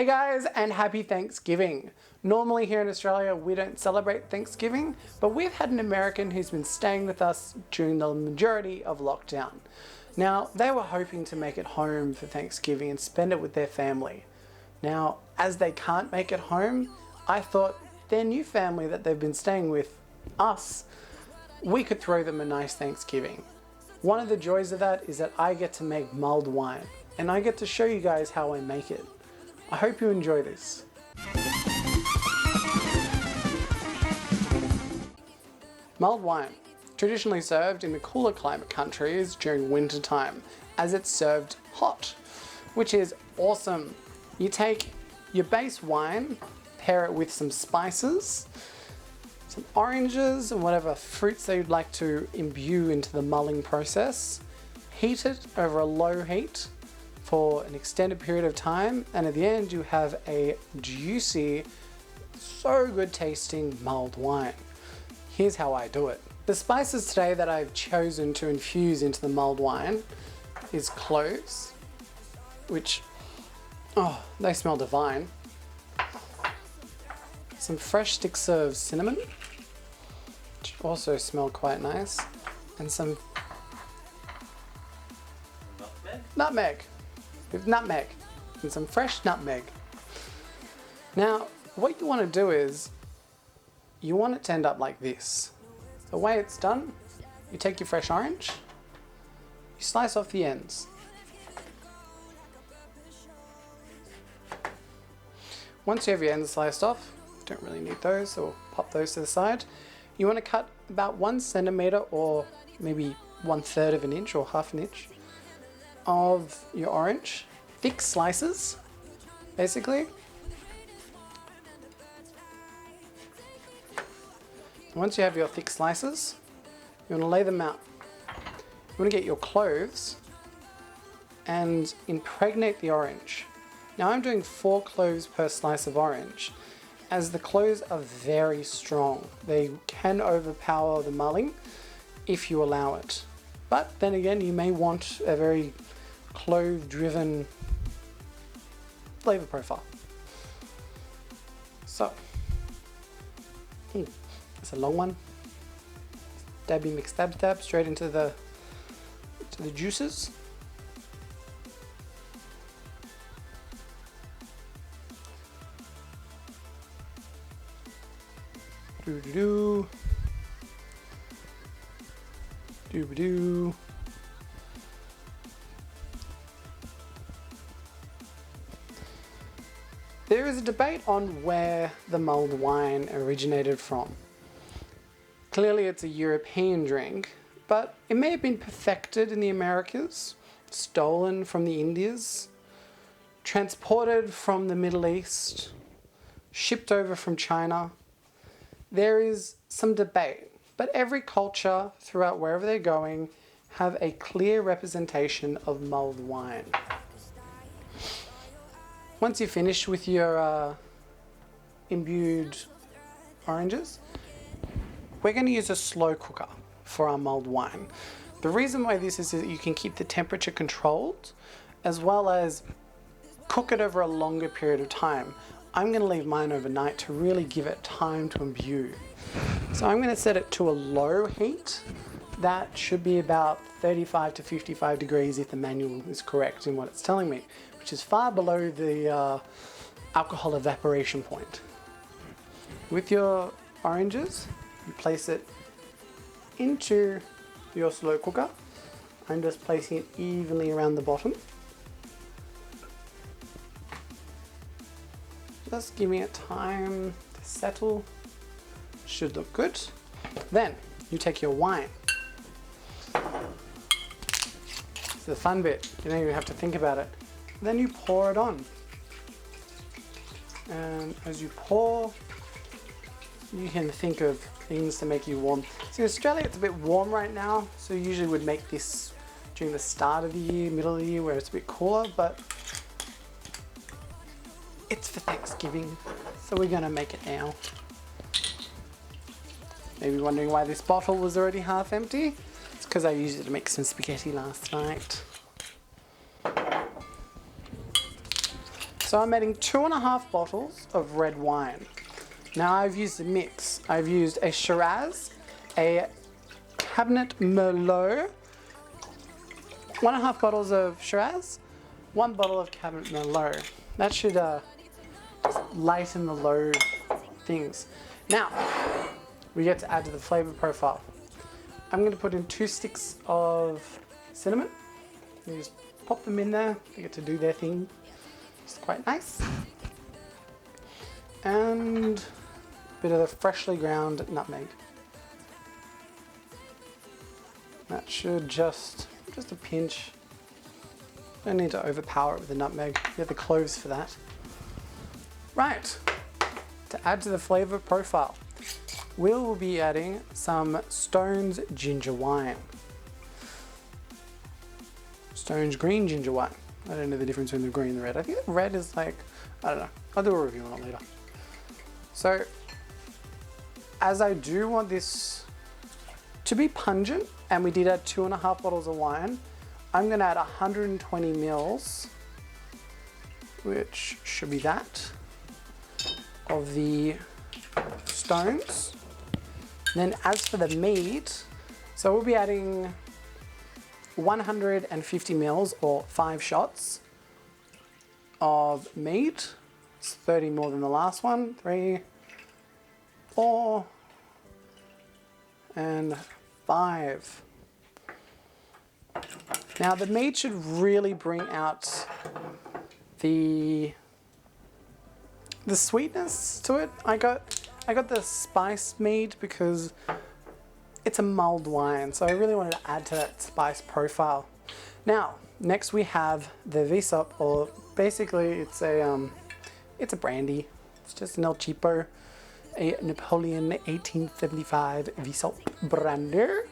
Hey guys, and happy Thanksgiving. Normally here in Australia we don't celebrate Thanksgiving, but we've had an American who's been staying with us during the majority of lockdown. Now, they were hoping to make it home for Thanksgiving and spend it with their family. Now, as they can't make it home, I thought their new family that they've been staying with, us, we could throw them a nice Thanksgiving. One of the joys of that is that I get to make mulled wine, and I get to show you guys how I make it. I hope you enjoy this. Mulled wine, traditionally served in the cooler climate countries during winter time, as it's served hot, which is awesome. You take your base wine, pair it with some spices, some oranges and whatever fruits that you'd like to imbue into the mulling process, heat it over a low heat for an extended period of time, and at the end you have a juicy, so good tasting mulled wine. Here's how I do it. The spices today that I've chosen to infuse into the mulled wine is cloves, which, oh, they smell divine. Some fresh sticks of cinnamon, which also smell quite nice, and some nutmeg. With nutmeg and some fresh nutmeg. Now, what you want to do is you want it to end up like this. The way it's done, you take your fresh orange, you slice off the ends. Once you have your ends sliced off, don't really need those, so we'll pop those to the side. You want to cut about 1 centimeter or maybe 1/3 of an inch or half an inch of your orange, thick slices, basically. Once you have your thick slices, you want to lay them out. You want to get your cloves and impregnate the orange. Now I'm doing 4 cloves per slice of orange, as the cloves are very strong. They can overpower the mulling if you allow it. But then again, you may want a very clove-driven flavor profile. So, it's a long one. Dabby mix stab stab straight into the juices. Doo doo doo. Doo doo. There is a debate on where the mulled wine originated from. Clearly it's a European drink, but it may have been perfected in the Americas, stolen from the Indies, transported from the Middle East, shipped over from China. There is some debate, but every culture throughout wherever they're going have a clear representation of mulled wine. Once you're finished with your imbued oranges, we're going to use a slow cooker for our mulled wine. The reason why this is that you can keep the temperature controlled, as well as cook it over a longer period of time. I'm going to leave mine overnight to really give it time to imbue. So I'm going to set it to a low heat. That should be about 35 to 55 degrees if the manual is correct in what it's telling me, which is far below the alcohol evaporation point. With your oranges, you place it into your slow cooker. I'm just placing it evenly around the bottom. Just giving it time to settle. Should look good. Then you take your wine. It's the fun bit. You don't even have to think about it. Then you pour it on. And as you pour, you can think of things to make you warm. So in Australia it's a bit warm right now, so you usually would make this during the start of the year, middle of the year, where it's a bit cooler, but it's for Thanksgiving, so we're gonna make it now. Maybe wondering why this bottle was already half empty? It's because I used it to make some spaghetti last night. So I'm adding 2.5 bottles of red wine. Now I've used a mix. I've used a Shiraz, a Cabernet Merlot, 1.5 bottles of Shiraz, 1 bottle of Cabernet Merlot. That should lighten the load things. Now, we get to add to the flavor profile. I'm going to put in 2 sticks of cinnamon. You just pop them in there. They get to do their thing. It's quite nice. And a bit of the freshly ground nutmeg. That should just a pinch. Don't need to overpower it with the nutmeg. You have the cloves for that. Right. To add to the flavor profile, we'll be adding some Stone's ginger wine. Stone's green ginger wine. I don't know the difference between the green and the red. I think the red is like, I don't know. I'll do a review on it later. So, as I do want this to be pungent, and we did add 2.5 bottles of wine, I'm going to add 120 mils, which should be that, of the Stones. And then as for the mead, so we'll be adding 150 mils or 5 shots of mead. It's 30 more than the last one. 3, 4, and 5. Now the mead should really bring out the sweetness to it. I got the spice mead because it's a mulled wine, so I really wanted to add to that spice profile. Now, next we have the Visop, or basically it's a brandy. It's just an El Cheapo, a Napoleon 1875 Visop Brander.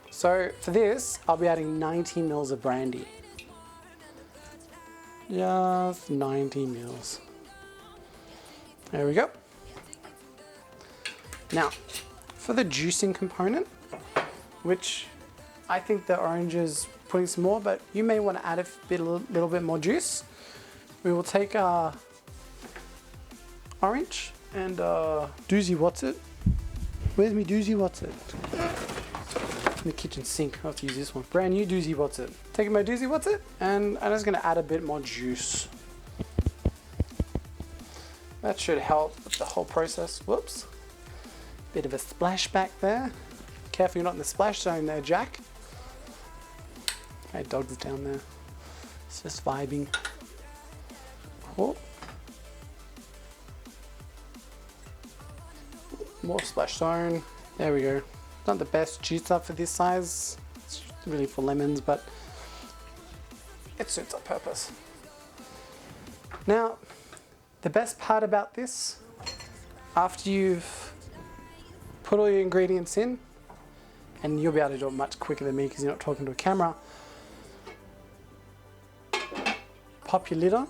So for this, I'll be adding 90 mils of brandy. Just 90 mils. There we go. Now, for the juicing component, which I think the orange is putting some more, but you may want to add a little bit more juice. We will take our orange and Doozy What's It. Where's me Doozy What's It? In the kitchen sink. I'll have to use this one. Brand new Doozy What's It. Taking my Doozy What's It, and I'm just going to add a bit more juice. That should help with the whole process. Whoops. Bit of a splashback there. Careful you're not in the splash zone there, Jack. Hey, dog's down there. It's just vibing. Oh. More splash zone. There we go. Not the best juice up for this size. It's really for lemons, but it suits our purpose. Now, the best part about this, after you've put all your ingredients in, and you'll be able to do it much quicker than me because you're not talking to a camera, pop your lid on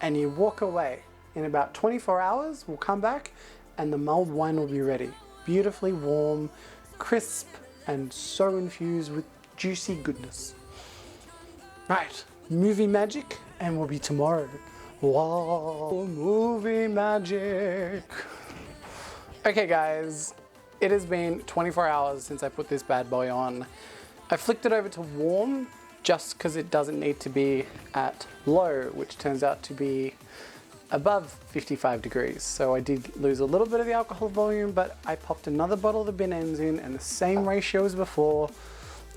and you walk away. In about 24 hours, we'll come back and the mulled wine will be ready. Beautifully warm, crisp, and so infused with juicy goodness. Right, movie magic, and we'll be tomorrow. Wow, movie magic. Okay guys, it has been 24 hours since I put this bad boy on. I flicked it over to warm just because it doesn't need to be at low, which turns out to be above 55 degrees. So I did lose a little bit of the alcohol volume, but I popped another bottle of the bin ends in, and the same ratio as before.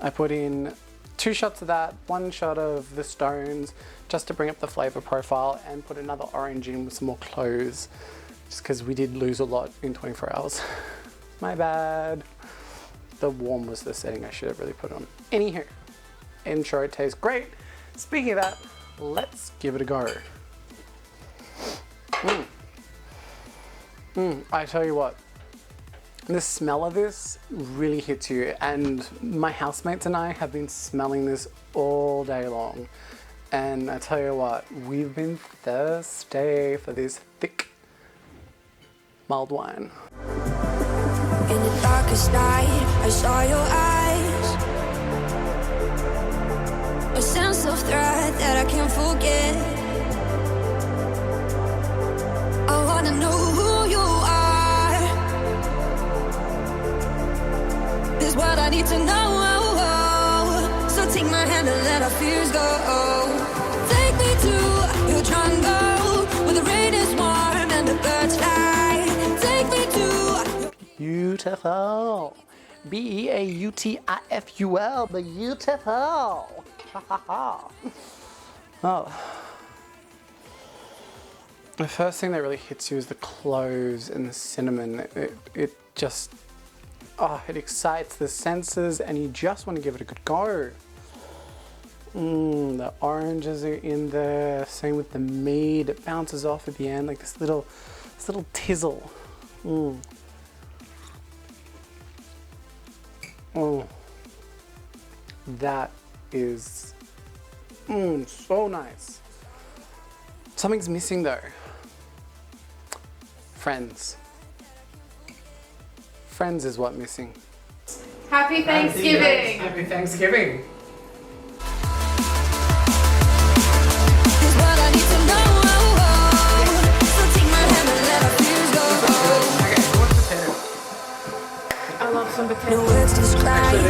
I put in 2 shots of that, 1 shot of the Stones, just to bring up the flavor profile, and put another orange in with some more cloves, just because we did lose a lot in 24 hours. My bad. The warm was the setting I should have really put on. Anywho, I'm sure it tastes great. Speaking of that, let's give it a go. I tell you what, the smell of this really hits you, and my housemates and I have been smelling this all day long. And I tell you what, we've been thirsty for this thick mulled wine. In the darkest night, I saw your eyes. A sense of threat that I can't forget. need to know. So take my hand and let our fears go. Take me to your jungle where the rain is warm and the birds fly. Take me to Beautiful. Beautiful. Beautiful. Oh. The first thing that really hits you is the cloves and the cinnamon. It just, it excites the senses and you just want to give it a good go. The oranges are in there. Same with the mead. It bounces off at the end like this little tizzle. Oh, that is so nice. Something's missing though. Friends. Friends is what missing. Happy Thanksgiving! Happy Thanksgiving! is what I need to know. So take my hand and let our fears go. Okay, what's the potato? I love some No potatoes. words describe your